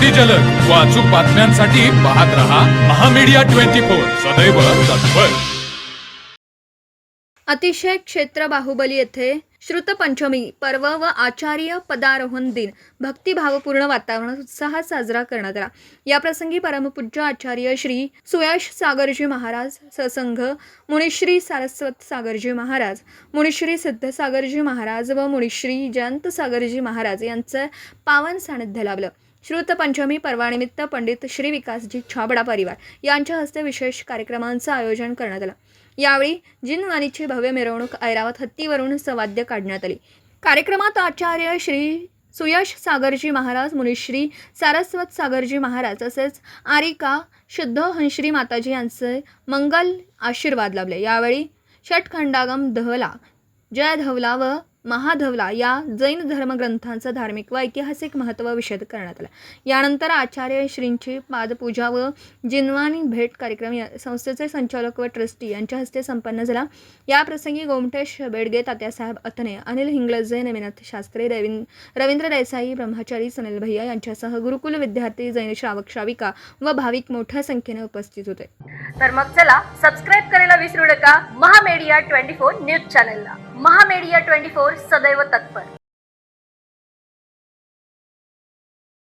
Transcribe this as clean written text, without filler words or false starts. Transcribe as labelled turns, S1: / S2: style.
S1: अति जलद व अचूक बातम्यांसाठी पाहत रहा महामीडिया 24 सदैव तत्पर।
S2: अतिशय क्षेत्र बाहुबली येथे श्रुतपंचमी पर्व व आचार्य पदारोहण दिन भक्तिभावपूर्ण वातावरणात उत्साहात साजरा करण्यात आला। या प्रसंगी परमपूज्य आचार्य श्री सुयश सागरजी महाराज ससंघ, मुनिश्री सारस्वत सागरजी महाराज, मुनिश्री सिद्ध सागरजी महाराज व मुनिश्री जयंत सागरजी महाराज यांचं पावन सानिध्य लाभलं। श्रुतपंचमी पर्वानिमित्त पंडित श्री विकासजी छाबडा परिवार यांच्या हस्ते विशेष कार्यक्रमांचं आयोजन करण्यात आलं। यावेळी जिनवाणीची भव्य मिरवणूक ऐरावत हत्तीवरून सवाद्य काढण्यात आली। कार्यक्रमात आचार्य श्री सुयश सागरजी महाराज, मुनिश्री सारस्वत सागरजी महाराज तसेच आरिका शुद्ध हंश्री माताजी यांचे मंगल आशीर्वाद लाभले। यावेळी षटखंडागम धवला, जय धवला व महाधवला या जैन धर्मग्रंथांचं धार्मिक व ऐतिहासिक महत्त्व विशद करण्यात आलं। यानंतर आचार्य श्रींची पादपूजा व जिनवाणी भेट कार्यक्रम या संस्थेचे संचालक व ट्रस्टी यांच्या हस्ते संपन्न झाला। या प्रसंगी गोमटेश बेडगे, तात्यासाहेब अतने, अनिल हिंगलजे, नवीनाथ शास्त्री, रवींद्र देसाई, ब्रह्मचारी सुनील भैया यांच्यासह गुरुकुल विद्यार्थी, जैन श्रावक श्राविका व भाविक मोठ्या संख्येने उपस्थित होते।
S3: तर मग चला सबस्क्राईब करायला विसरू नका महामीडिया 24 न्यूज चॅनलला। महामीडिया 24 सदैव तत्पर।